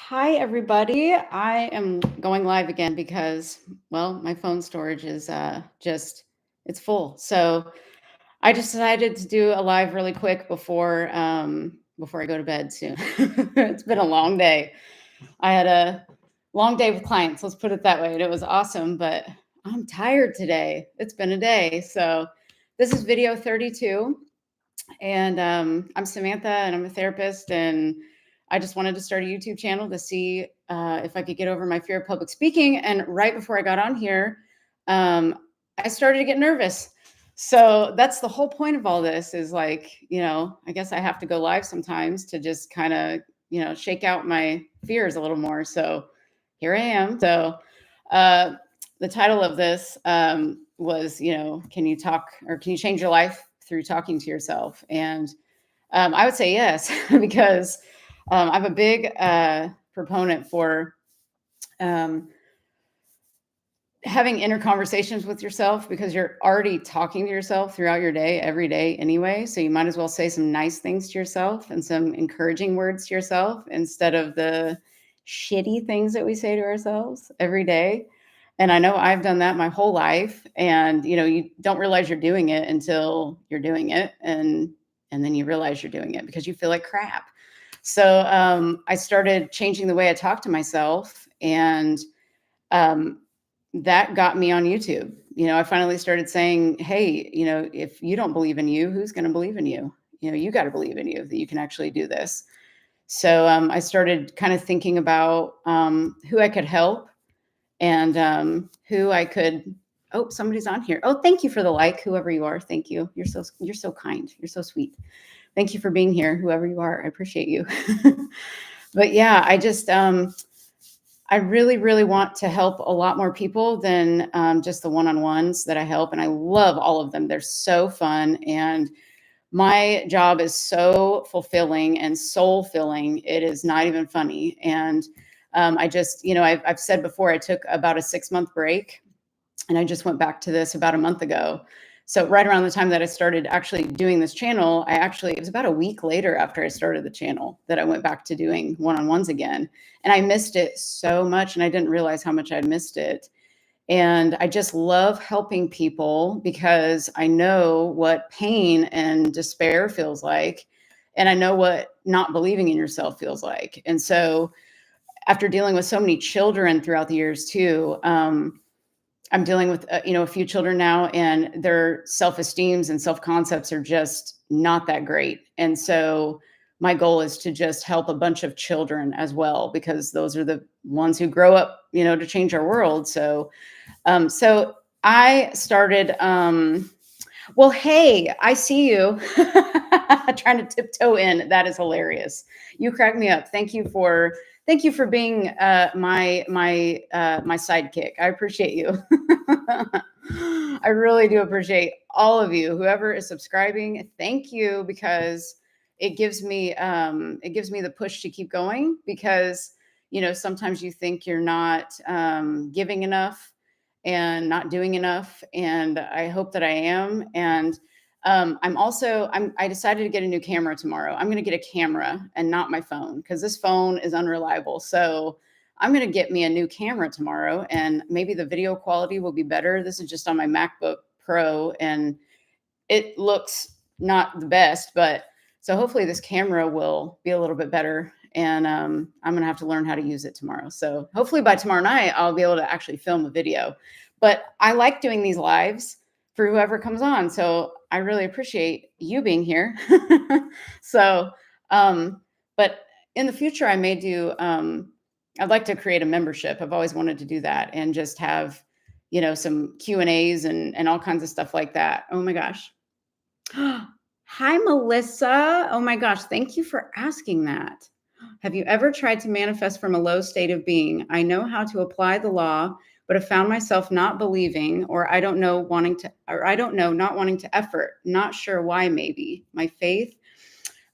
Hi, everybody. I am going live again because, well, my phone storage is it's full. So I just decided to do a live really quick before I go to bed soon. It's been a long day. I had a long day with clients, let's put it that way. And it was awesome, but I'm tired today. It's been a day. So this is video 32. And I'm Samantha, and I'm a therapist. And I just wanted to start a YouTube channel to see if I could get over my fear of public speaking. And right before I got on here, um, I started to get nervous. So that's the whole point of all this is like, I guess I have to go live sometimes to just kind of, shake out my fears a little more. So here I am. So uh, the title of this was, can you talk or can you change your life through talking to yourself? And I would say yes, because I'm a big proponent for um, having inner conversations with yourself because you're already talking to yourself throughout your day, every day anyway. So you might as well say some nice things to yourself and some encouraging words to yourself instead of the shitty things that we say to ourselves every day. And I know I've done that my whole life. And, you don't realize you're doing it until you're doing it. And then you realize you're doing it because you feel like crap. So I started changing the way I talk to myself. And um, that got me on YouTube. I finally started saying, hey, if you don't believe in you, who's going to believe in you? You got to believe in you that you can actually do this. So I started kind of thinking about who I could help and who I could. Oh, somebody's on here. Oh, thank you for the like, whoever you are. Thank you. You're so kind. You're so sweet. Thank you for being here, whoever you are. I appreciate you. But yeah, I really, really want to help a lot more people than just the one-on-ones that I help. And I love all of them. They're so fun. And my job is so fulfilling and soul filling. It is not even funny. And I just, I've said before, I took about a 6-month break and I just went back to this about a month ago. So right around the time that I started actually doing this channel, it was about a week later after I started the channel that I went back to doing one-on-ones again. And I missed it so much and I didn't realize how much I'd missed it. And I just love helping people because I know what pain and despair feels like. And I know what not believing in yourself feels like. And so after dealing with so many children throughout the years too, I'm dealing with, a few children now, and their self-esteems and self-concepts are just not that great. And so my goal is to just help a bunch of children as well, because those are the ones who grow up, to change our world. So I started, well, hey, I see you trying to tiptoe in. That is hilarious. You crack me up. Thank you for being my sidekick. I appreciate you. I really do appreciate all of you. Whoever is subscribing, thank you, because it gives me the push to keep going, because sometimes you think you're not giving enough and not doing enough, and I hope that I am. And I decided to get a new camera tomorrow. I'm going to get a camera and not my phone, because this phone is unreliable. So I'm going to get me a new camera tomorrow, and maybe the video quality will be better. This is just on my MacBook Pro, and it looks not the best, but so hopefully this camera will be a little bit better. And I'm going to have to learn how to use it tomorrow. So hopefully by tomorrow night, I'll be able to actually film a video. But I like doing these lives for whoever comes on. So I really appreciate you being here. So, but in the future, I may do, I'd like to create a membership. I've always wanted to do that and just have, some Q&As and all kinds of stuff like that. Oh my gosh. Hi, Melissa. Oh my gosh. Thank you for asking that. Have you ever tried to manifest from a low state of being? I know how to apply the law, but have found myself not believing, or I don't know, not wanting to effort. Not sure why, maybe. My faith.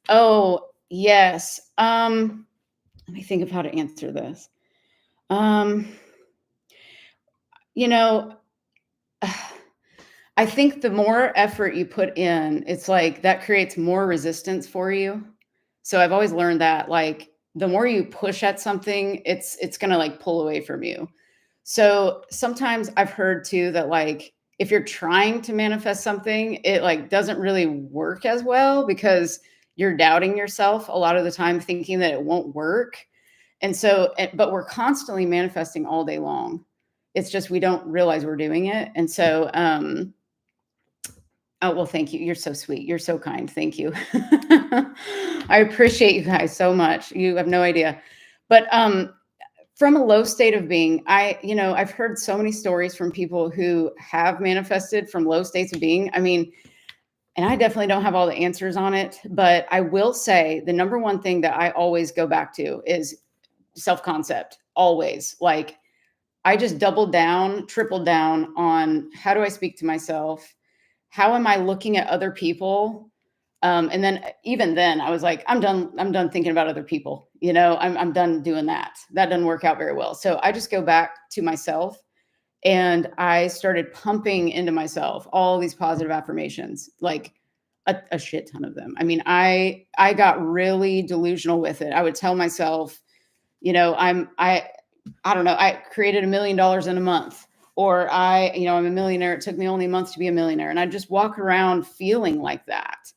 Oh, yes. Let me think of how to answer this. You know, I think the more effort you put in, it's like that creates more resistance for you. So I've always learned that, like, the more you push at something, it's gonna like pull away from you. So sometimes I've heard too that like if you're trying to manifest something, it like doesn't really work as well because you're doubting yourself a lot of the time, thinking that it won't work. And so, but we're constantly manifesting all day long. It's just we don't realize we're doing it. And so, oh, well, thank you. You're so sweet. You're so kind. Thank you. I appreciate you guys so much. You have no idea. But from a low state of being, I've heard so many stories from people who have manifested from low states of being. I mean, and I definitely don't have all the answers on it, but I will say the number one thing that I always go back to is self-concept. Always. Like I just doubled down, tripled down on how do I speak to myself? How am I looking at other people? And then even then I was like, I'm done. I'm done thinking about other people. I'm done doing that. That doesn't work out very well. So I just go back to myself and I started pumping into myself all these positive affirmations, like a shit ton of them. I mean, I got really delusional with it. I would tell myself, I don't know, I created $1 million in a month, or I'm a millionaire. It took me only a month to be a millionaire. And I just walk around feeling like that.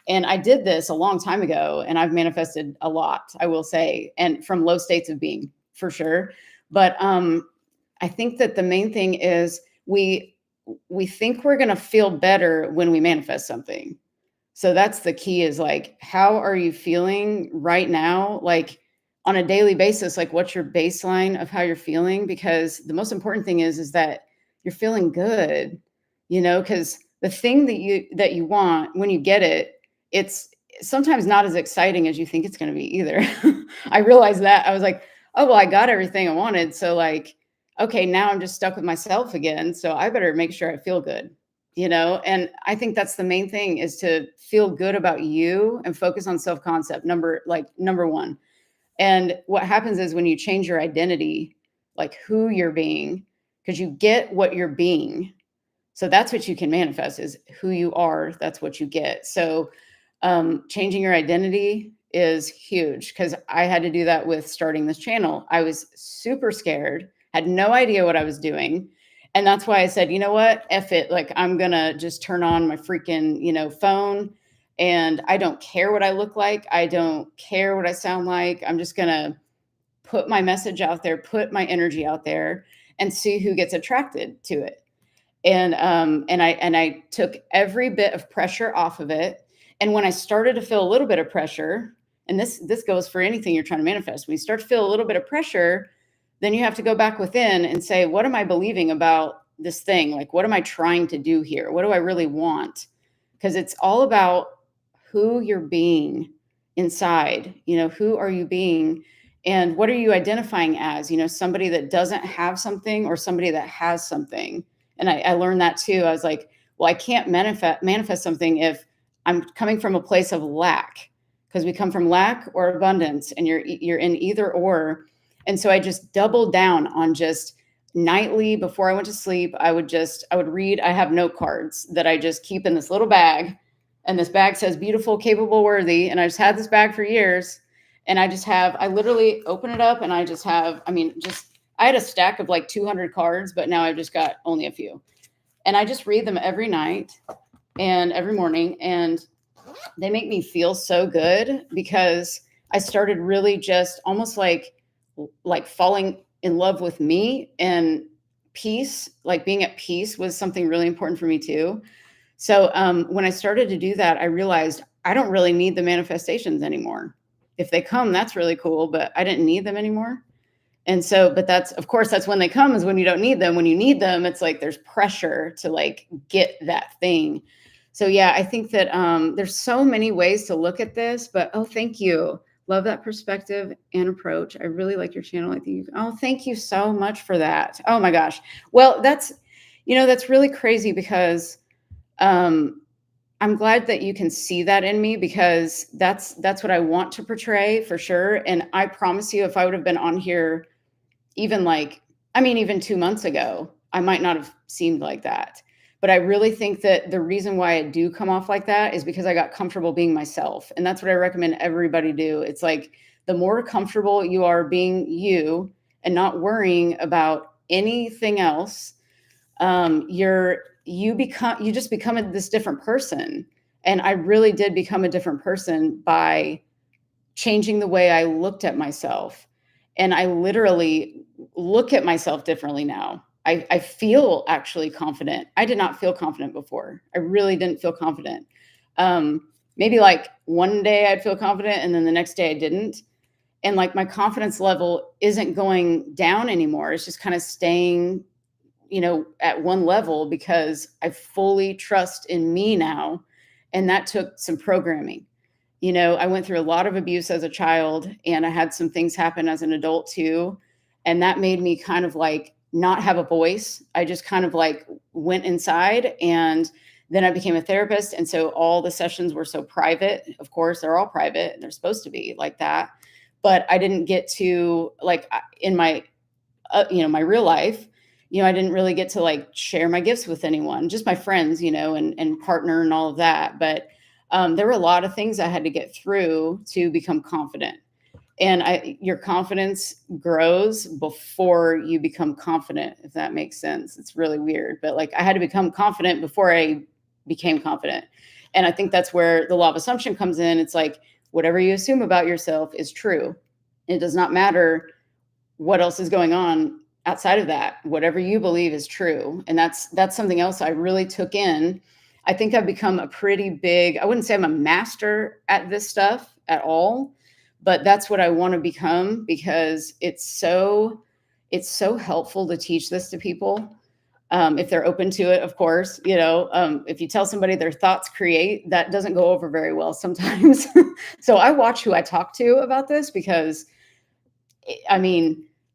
And I did this a long time ago, and I've manifested a lot, I will say, and from low states of being for sure. But I think that the main thing is we think we're going to feel better when we manifest something. So that's the key is like, how are you feeling right now? Like on a daily basis, like what's your baseline of how you're feeling? Because the most important thing is that you're feeling good, because the thing that you want, when you get it, it's sometimes not as exciting as you think it's going to be either. I realized that. I was like, oh, well, I got everything I wanted. So like, okay, now I'm just stuck with myself again. So I better make sure I feel good, and I think that's the main thing is to feel good about you and focus on self-concept, number one. And what happens is when you change your identity, like who you're being, because you get what you're being. So that's what you can manifest is who you are. That's what you get. So changing your identity is huge because I had to do that with starting this channel. I was super scared, had no idea what I was doing. And that's why I said, you know what? F it. Like, I'm going to just turn on my freaking, phone, and I don't care what I look like. I don't care what I sound like. I'm just going to put my message out there, put my energy out there, and see who gets attracted to it. And I took every bit of pressure off of it. And when I started to feel a little bit of pressure, and this goes for anything you're trying to manifest, when you start to feel a little bit of pressure, then you have to go back within and say, what am I believing about this thing? Like, what am I trying to do here? What do I really want? Because it's all about who you're being inside. Who are you being? And what are you identifying as? Somebody that doesn't have something or somebody that has something. And I learned that too. I was like, well, I can't manifest something if I'm coming from a place of lack, because we come from lack or abundance, and you're in either or. And so I just doubled down on just nightly before I went to sleep. I would read. I have note cards that I just keep in this little bag, and this bag says beautiful, capable, worthy. And I just had this bag for years. And I literally open it up and I had a stack of like 200 cards, but now I've just got only a few. And I just read them every night and every morning. And they make me feel so good because I started really just almost like falling in love with me, and peace, like being at peace was something really important for me too. So when I started to do that, I realized I don't really need the manifestations anymore. If they come, that's really cool, but I didn't need them anymore. And so, but that's when they come, is when you don't need them. When you need them, it's like there's pressure to like get that thing. So yeah, I think that there's so many ways to look at this, but thank you. Love that perspective and approach. I really like your channel. Thank you so much for that. Oh my gosh. Well, that's really crazy because I'm glad that you can see that in me, because that's what I want to portray for sure. And I promise you, if I would have been on here even 2 months ago, I might not have seemed like that. But I really think that the reason why I do come off like that is because I got comfortable being myself. And that's what I recommend everybody do. It's like the more comfortable you are being you and not worrying about anything else, you just become this different person. And I really did become a different person by changing the way I looked at myself. And I literally look at myself differently now. I feel actually confident. I did not feel confident before. I really didn't feel confident. Maybe like one day I'd feel confident and then the next day I didn't. And like my confidence level isn't going down anymore. It's just kind of staying, at one level because I fully trust in me now. And that took some programming. I went through a lot of abuse as a child and I had some things happen as an adult too. And that made me kind of like not have a voice. I just kind of like went inside, and then I became a therapist. And so all the sessions were so private. Of course, they're all private and they're supposed to be like that. But I didn't get to like in my, my real life, I didn't really get to like share my gifts with anyone, just my friends, and partner and all of that. But there were a lot of things I had to get through to become confident. And your confidence grows before you become confident, if that makes sense. It's really weird, but like I had to become confident before I became confident. And I think that's where the law of assumption comes in. It's like whatever you assume about yourself is true. It does not matter what else is going on outside of that. Whatever you believe is true. And that's something else I really took in. I think I've become a pretty big, I wouldn't say I'm a master at this stuff at all, but that's what I want to become because it's so helpful to teach this to people. If they're open to it, of course, if you tell somebody their thoughts create, that doesn't go over very well sometimes. So I watch who I talk to about this because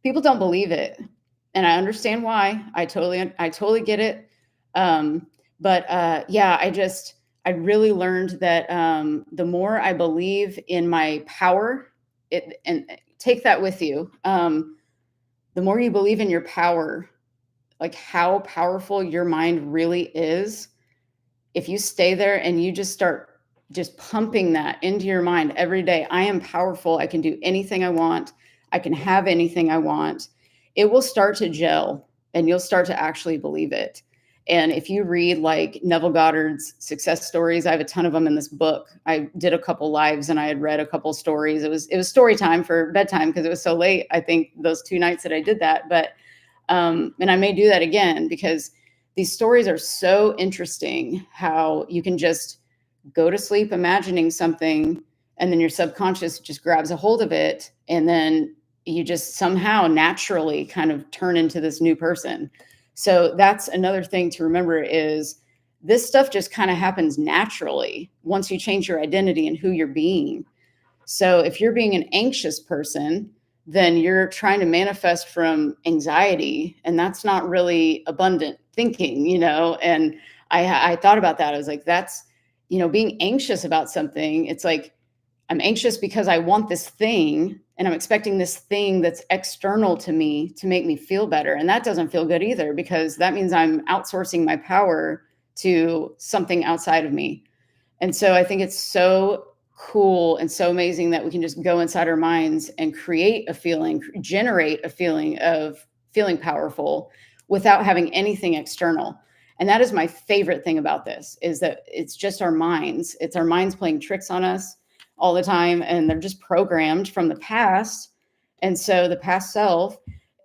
people don't believe it. And I understand why. I totally get it. I really learned that the more I believe in my power, and take that with you. The more you believe in your power, like how powerful your mind really is, if you stay there and you just start just pumping that into your mind every day, I am powerful. I can do anything I want. I can have anything I want. It will start to gel and you'll start to actually believe it. And if you read like Neville Goddard's success stories, I have a ton of them in this book. I did a couple lives and I had read a couple stories. It was story time for bedtime because it was so late. I think those 2 nights that I did that, but and I may do that again because these stories are so interesting. How you can just go to sleep imagining something, and then your subconscious just grabs a hold of it, and then you just somehow naturally kind of turn into this new person. So that's another thing to remember is this stuff just kind of happens naturally once you change your identity and who you're being. So if you're being an anxious person, then you're trying to manifest from anxiety, and that's not really abundant thinking, And I thought about that. I was like, that's, being anxious about something. It's like, I'm anxious because I want this thing and I'm expecting this thing that's external to me to make me feel better. And that doesn't feel good either because that means I'm outsourcing my power to something outside of me. And so I think it's so cool and so amazing that we can just go inside our minds and create a feeling, generate a feeling of feeling powerful without having anything external. And that is my favorite thing about this is that it's just our minds. It's our minds playing tricks on us all the time, and they're just programmed from the past. And so the past self.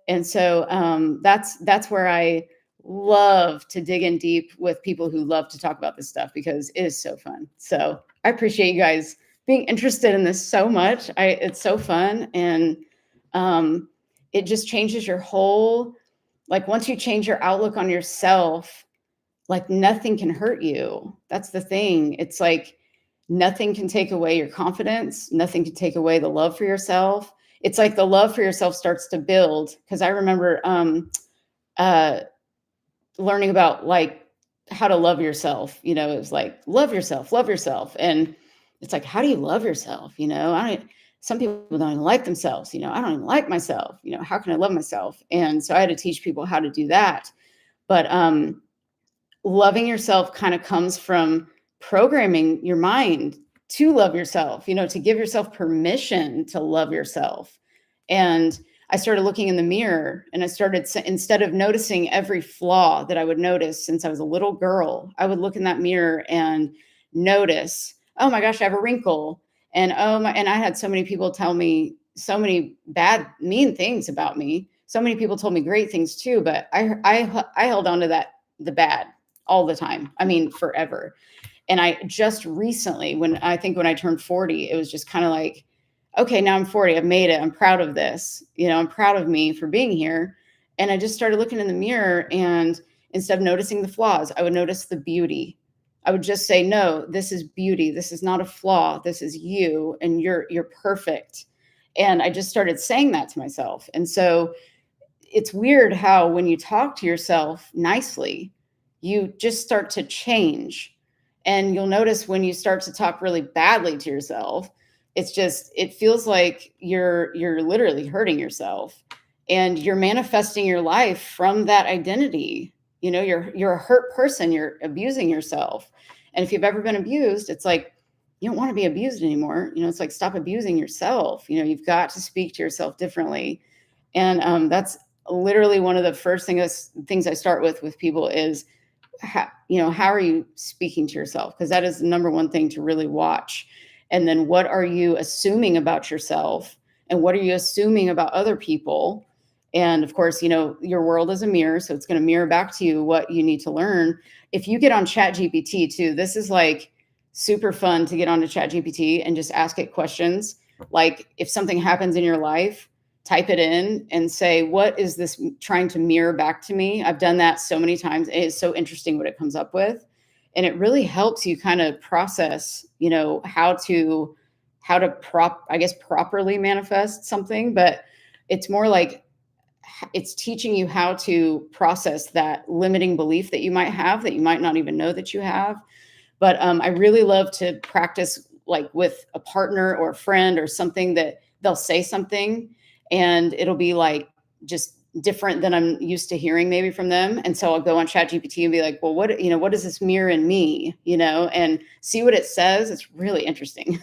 And so that's where I love to dig in deep with people who love to talk about this stuff because it is so fun. So I appreciate you guys being interested in this so much. It's so fun. And it just changes your whole, like once you change your outlook on yourself, like nothing can hurt you. That's the thing. It's like, nothing can take away your confidence. Nothing can take away the love for yourself. It's like the love for yourself starts to build. Because I remember learning about like how to love yourself. It was like, love yourself. And it's like, how do you love yourself? Some people don't even like themselves. I don't even like myself. How can I love myself? And so I had to teach people how to do that. But loving yourself kind of comes from programming your mind to love yourself, to give yourself permission to love yourself. And I started looking in the mirror and I started, instead of noticing every flaw that I would notice since I was a little girl, I would look in that mirror and notice, oh my gosh, I have a wrinkle. And and I had so many people tell me so many bad, mean things about me. So many people told me great things too, but I held on to the bad all the time. I mean, forever. And I just recently, when I turned 40, it was just kind of like, okay, now I'm 40. I've made it. I'm proud of this. I'm proud of me for being here. And I just started looking in the mirror, and instead of noticing the flaws, I would notice the beauty. I would just say, no, this is beauty. This is not a flaw. This is you, and you're perfect. And I just started saying that to myself. And so it's weird how when you talk to yourself nicely, you just start to change. And you'll notice when you start to talk really badly to yourself, it feels like you're literally hurting yourself, and you're manifesting your life from that identity. You're a hurt person, you're abusing yourself. And if you've ever been abused, it's like you don't want to be abused anymore. It's like, stop abusing yourself. You've got to speak to yourself differently. And that's literally one of the first things I start with people is, how are you speaking to yourself? Because that is the number one thing to really watch. And then what are you assuming about yourself, and what are you assuming about other people? And of course, your world is a mirror, so it's going to mirror back to you what you need to learn. If you get on ChatGPT too, this is like super fun to get onto ChatGPT and just ask it questions. Like, if something happens in your life, type it in and say, what is this trying to mirror back to me? I've done that so many times. It is so interesting what it comes up with. And it really helps you kind of process, how to properly manifest something. But it's more like it's teaching you how to process that limiting belief that you might have, that you might not even know that you have. But I really love to practice, like with a partner or a friend or something, that they'll say something and it'll be like just different than I'm used to hearing maybe from them. And so I'll go on ChatGPT and be like, well, what does this mirror in me, and see what it says. It's really interesting.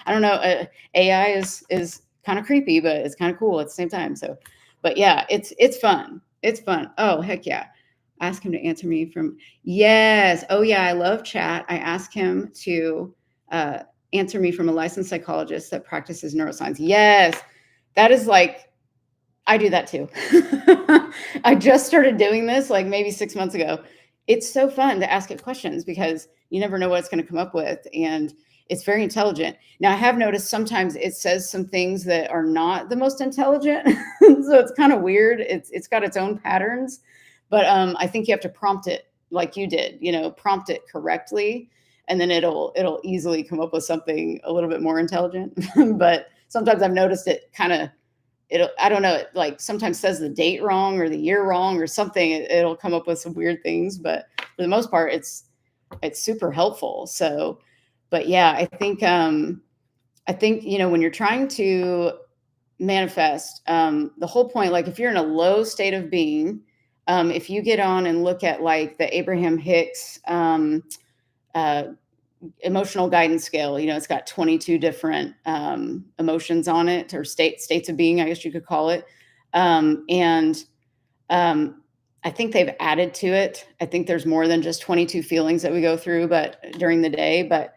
I don't know. AI is kind of creepy, but it's kind of cool at the same time. So, but yeah, it's fun. It's fun. Oh, heck yeah. Ask him to answer me from, yes. Oh yeah. I love chat. I ask him to answer me from a licensed psychologist that practices neuroscience. Yes. That is like, I do that too. I just started doing this like maybe 6 months ago. It's so fun to ask it questions because you never know what it's going to come up with. And it's very intelligent. Now, I have noticed sometimes it says some things that are not the most intelligent. So it's kind of weird. It's got its own patterns. But I think you have to prompt it like you did, prompt it correctly. And then it'll easily come up with something a little bit more intelligent. But sometimes I've noticed it kind of, I don't know, it like sometimes says the date wrong or the year wrong or something. It'll come up with some weird things, but for the most part, it's super helpful. So, but yeah, I think, when you're trying to manifest, the whole point, like if you're in a low state of being, if you get on and look at like the Abraham Hicks, emotional guidance scale, it's got 22 different emotions on it, or states of being, I guess you could call it. And I think they've added to it. I think there's more than just 22 feelings that we go through, but during the day, but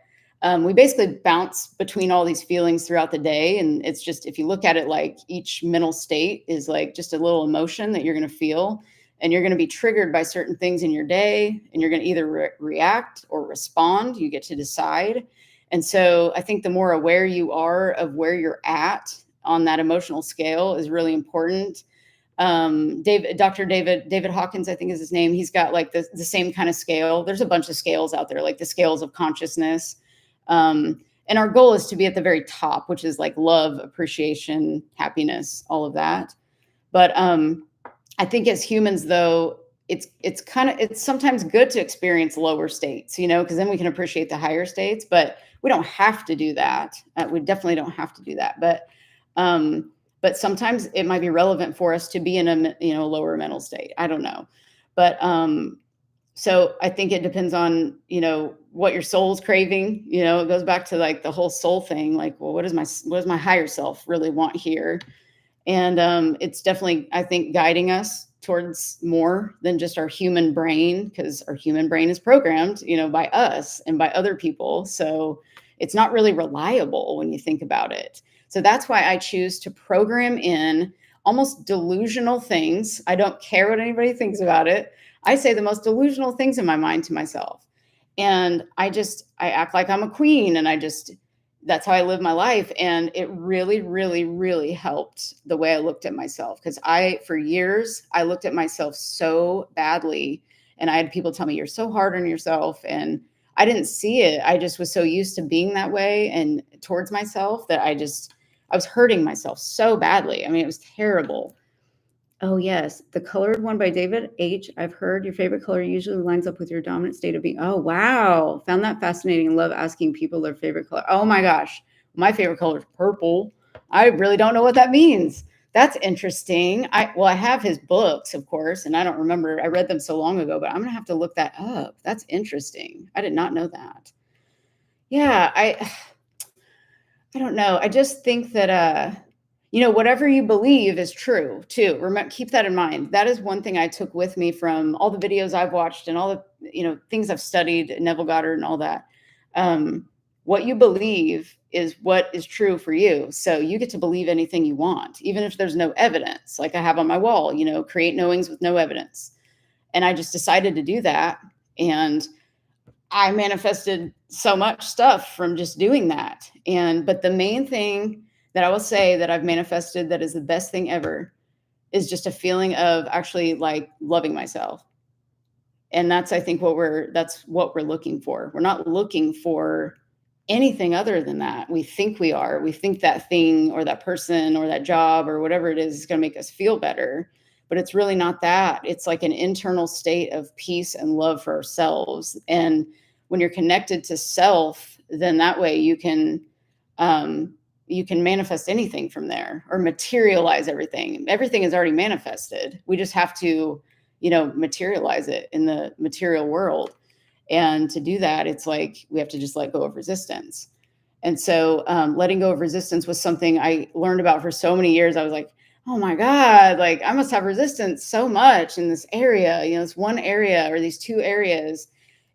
we basically bounce between all these feelings throughout the day. And it's just, if you look at it, like each mental state is like just a little emotion that you're going to feel. And you're going to be triggered by certain things in your day, and you're going to either react or respond. You get to decide. And so I think the more aware you are of where you're at on that emotional scale is really important. Dr. David Hawkins, I think is his name. He's got like the same kind of scale. There's a bunch of scales out there, like the scales of consciousness. And our goal is to be at the very top, which is like love, appreciation, happiness, all of that. But I think as humans, though, it's sometimes good to experience lower states, because then we can appreciate the higher states, but we don't have to do that. We definitely don't have to do that. But sometimes it might be relevant for us to be in a lower mental state. I don't know. But so I think it depends on, what your soul's craving. It goes back to like the whole soul thing. Like, well, what does my higher self really want here? And it's definitely, I think, guiding us towards more than just our human brain, because our human brain is programmed, by us and by other people. So it's not really reliable when you think about it. So that's why I choose to program in almost delusional things. I don't care what anybody thinks about it. I say the most delusional things in my mind to myself. And I act like I'm a queen, and that's how I live my life. And it really, really, really helped the way I looked at myself. Because for years, I looked at myself so badly. And I had people tell me, you're so hard on yourself. And I didn't see it. I just was so used to being that way and towards myself that I was hurting myself so badly. I mean, it was terrible. Oh, yes. The Colored One by David H. I've heard your favorite color usually lines up with your dominant state of being. Oh, wow. Found that fascinating. Love asking people their favorite color. Oh, my gosh. My favorite color is purple. I really don't know what that means. That's interesting. I have his books, of course, and I don't remember. I read them so long ago, but I'm going to have to look that up. That's interesting. I did not know that. Yeah, I don't know. I just think that, whatever you believe is true too. Remember, keep that in mind. That is one thing I took with me from all the videos I've watched and all the, things I've studied, Neville Goddard and all that. What you believe is what is true for you. So you get to believe anything you want, even if there's no evidence, like I have on my wall, create knowings with no evidence. And I just decided to do that. And I manifested so much stuff from just doing that. But the main thing that I will say that I've manifested that is the best thing ever is just a feeling of actually like loving myself. And that's, I think, that's what we're looking for. We're not looking for anything other than that. We think we are. We think that thing or that person or that job or whatever it is going to make us feel better. But it's really not that. It's like an internal state of peace and love for ourselves. And when you're connected to self, then that way you can manifest anything from there or materialize everything. Everything is already manifested. We just have to, materialize it in the material world. And to do that, it's like we have to just let go of resistance. And so letting go of resistance was something I learned about for so many years. I was like, oh my God, like I must have resistance so much in this area, this one area or these two areas.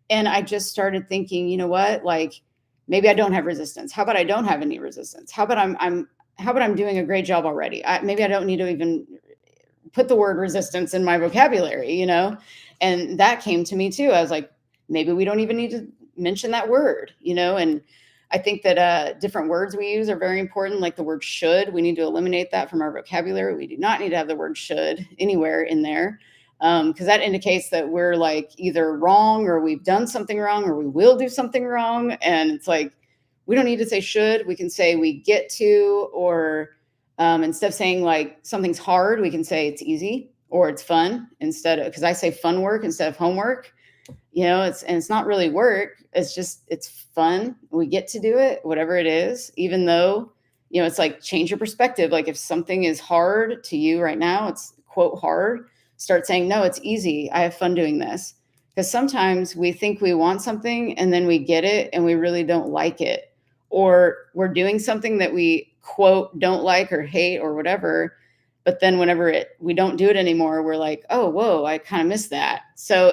And I just started thinking, you know what, like maybe I don't have resistance. How about I don't have any resistance? How about I'm doing a great job already? Maybe I don't need to even put the word resistance in my vocabulary, And that came to me too. I was like, maybe we don't even need to mention that word, And I think that different words we use are very important, like the word should. We need to eliminate that from our vocabulary. We do not need to have the word should anywhere in there, because that indicates that we're like either wrong or we've done something wrong or we will do something wrong. And it's like, we don't need to say should. We can say we get to, or instead of saying like something's hard, we can say it's easy or it's fun because I say fun work instead of homework. It's not really work. It's fun. We get to do it, whatever it is, even though, it's like change your perspective. Like if something is hard to you right now, it's quote hard, start saying, no, it's easy. I have fun doing this. Because sometimes we think we want something and then we get it and we really don't like it. Or we're doing something that we quote don't like or hate or whatever. But then whenever we don't do it anymore, we're like, oh, whoa, I kind of missed that. So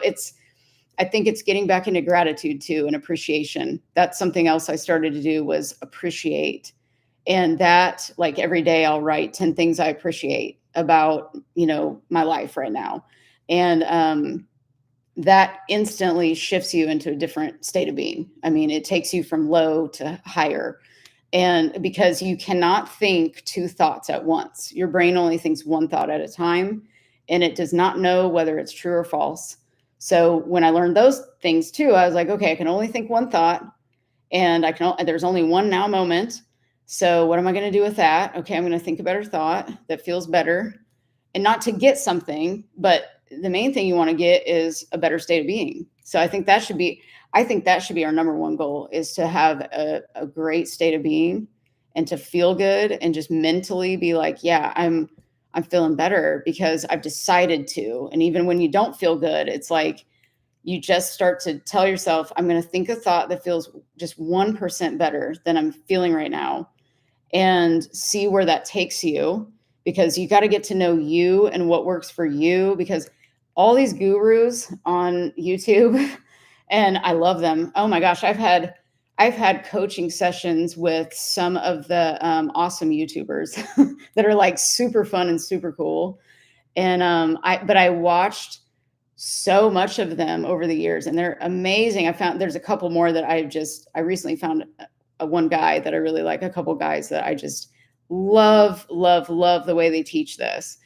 I think it's getting back into gratitude too and appreciation. That's something else I started to do was appreciate. And that like every day I'll write 10 things I appreciate about, my life right now. And that instantly shifts you into a different state of being. I mean, it takes you from low to higher. And because you cannot think two thoughts at once, your brain only thinks one thought at a time, and it does not know whether it's true or false. So when I learned those things too, I was like, okay, I can only think one thought, and there's only one now moment. So what am I going to do with that? Okay, I'm going to think a better thought that feels better, and not to get something, but the main thing you want to get is a better state of being. So I think that should be our number one goal, is to have a great state of being and to feel good and just mentally be like, yeah, I'm feeling better because I've decided to. And even when you don't feel good, it's like you just start to tell yourself, I'm going to think a thought that feels just 1% better than I'm feeling right now, and see where that takes you, because you got to get to know you and what works for you, because all these gurus on YouTube and I love them. Oh my gosh, I've had coaching sessions with some of the awesome YouTubers that are like super fun and super cool. And I watched so much of them over the years, and they're amazing. I found there's a couple more that I recently found one guy that I really like, a couple guys that I just love the way they teach this.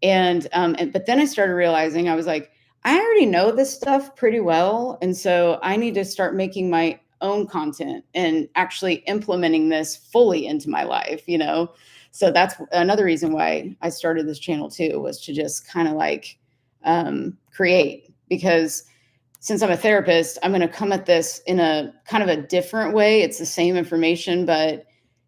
And but then I started realizing, I was like, I already know this stuff pretty well, and so I need to start making my own content and actually implementing this fully into my life. So that's another reason why I started this channel too, was to just kind of like create, because since I'm a therapist, I'm going to come at this in a kind of a different way. It's the same information, but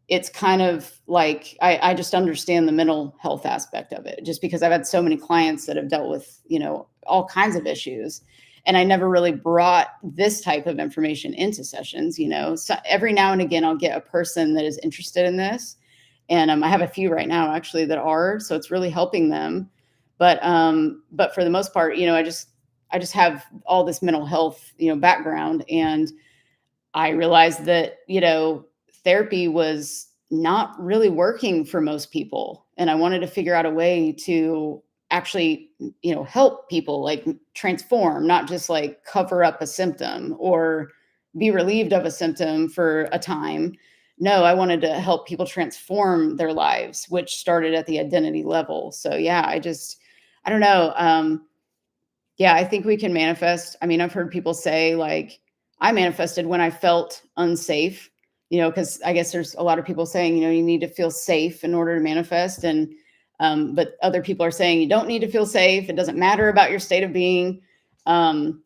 it's kind of like I just understand the mental health aspect of it, just because I've had so many clients that have dealt with, all kinds of issues. And I never really brought this type of information into sessions. So every now and again, I'll get a person that is interested in this. And I have a few right now actually that are, so it's really helping them. But for the most part, I just have all this mental health, background. And I realized that, therapy was not really working for most people. And I wanted to figure out a way to actually, help people like transform, not just like cover up a symptom or be relieved of a symptom for a time. No, I wanted to help people transform their lives, which started at the identity level. So yeah, I don't know. Yeah, I think we can manifest. I mean, I've heard people say like, I manifested when I felt unsafe, because I guess there's a lot of people saying, you need to feel safe in order to manifest. But other people are saying you don't need to feel safe. It doesn't matter about your state of being. And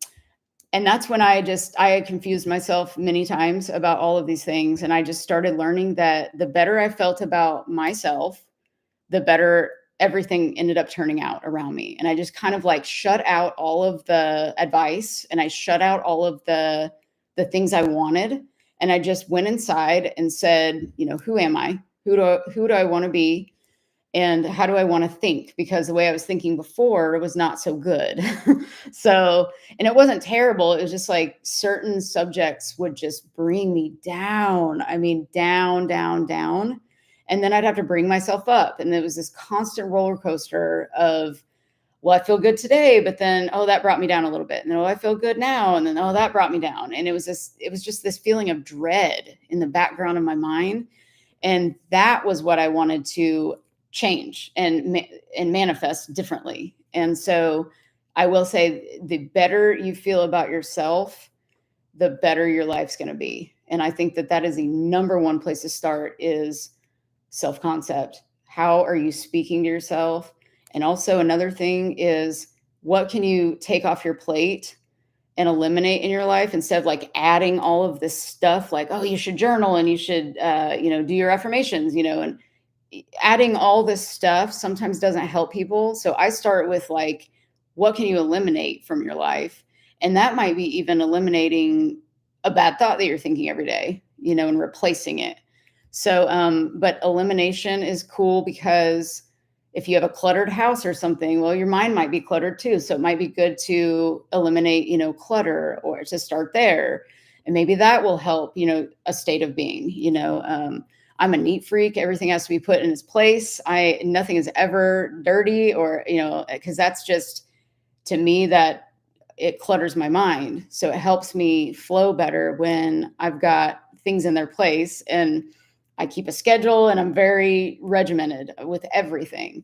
that's when I confused myself many times about all of these things. And I just started learning that the better I felt about myself, the better everything ended up turning out around me. And I just kind of like shut out all of the advice, and I shut out all of the things I wanted. And I just went inside and said, who am I? Who do I want to be? And how do I want to think? Because the way I was thinking before was not so good. And it wasn't terrible. It was just like certain subjects would just bring me down. I mean, down, down, down. And then I'd have to bring myself up. And it was this constant roller coaster of, well, I feel good today, but then, oh, that brought me down a little bit. And oh, I feel good now. And then, oh, that brought me down. And it was just this feeling of dread in the background of my mind. And that was what I wanted to change and manifest differently. And so I will say, the better you feel about yourself, the better your life's going to be. And I think that is the number one place to start, is self-concept. How are you speaking to yourself? And also another thing is, what can you take off your plate and eliminate in your life, instead of like adding all of this stuff like, oh, you should journal and you should, do your affirmations, and adding all this stuff sometimes doesn't help people. So I start with like, what can you eliminate from your life? And that might be even eliminating a bad thought that you're thinking every day, and replacing it. So, but elimination is cool, because if you have a cluttered house or something, well, your mind might be cluttered too. So it might be good to eliminate, clutter, or to start there. And maybe that will help, a state of being. I'm a neat freak. Everything has to be put in its place. Nothing is ever dirty, or, because that's just, to me, that it clutters my mind. So it helps me flow better when I've got things in their place, and I keep a schedule, and I'm very regimented with everything.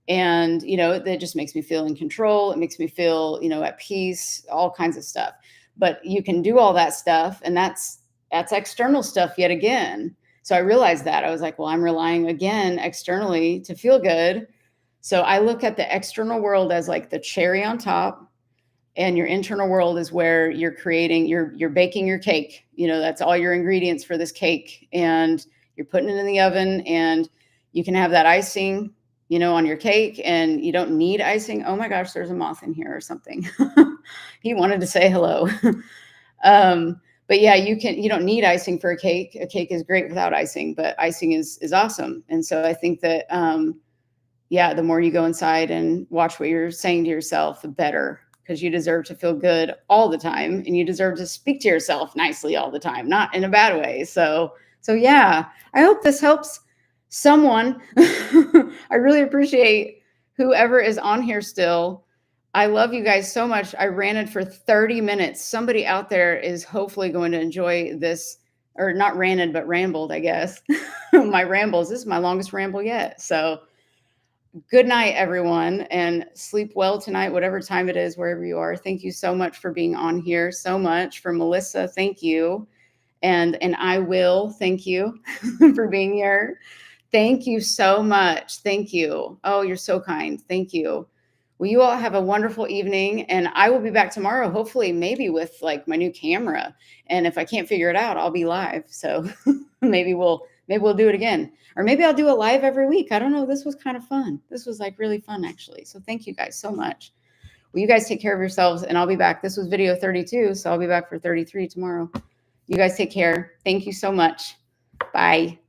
And, that just makes me feel in control. It makes me feel, at peace, all kinds of stuff. But you can do all that stuff, and that's external stuff yet again. So I realized that. I was like, well, I'm relying again externally to feel good. So I look at the external world as like the cherry on top, and your internal world is where you're creating, you're baking your cake. That's all your ingredients for this cake, and you're putting it in the oven, and you can have that icing, on your cake, and you don't need icing. Oh my gosh, there's a moth in here or something. He wanted to say hello. um, but yeah, you don't need icing for a cake. A cake is great without icing, but icing is awesome. And so I think that yeah, the more you go inside and watch what you're saying to yourself, the better, because you deserve to feel good all the time, and you deserve to speak to yourself nicely all the time, not in a bad way. So yeah, I hope this helps someone. I really appreciate whoever is on here still. I love you guys so much. I ran it for 30 minutes. Somebody out there is hopefully going to enjoy this, or not ranted, but rambled, I guess. My rambles. This is my longest ramble yet. So good night, everyone, and sleep well tonight, whatever time it is, wherever you are. Thank you so much for being on here. So much for Melissa. Thank you. And I will thank you for being here. Thank you so much. Thank you. Oh, you're so kind. Thank you. Well, you all have a wonderful evening, and I will be back tomorrow, hopefully, maybe with like my new camera. And if I can't figure it out, I'll be live. So maybe we'll do it again. Or maybe I'll do a live every week. I don't know. This was kind of fun. This was like really fun, actually. So thank you guys so much. Well, you guys take care of yourselves, and I'll be back. This was video 32, so I'll be back for 33 tomorrow. You guys take care. Thank you so much. Bye.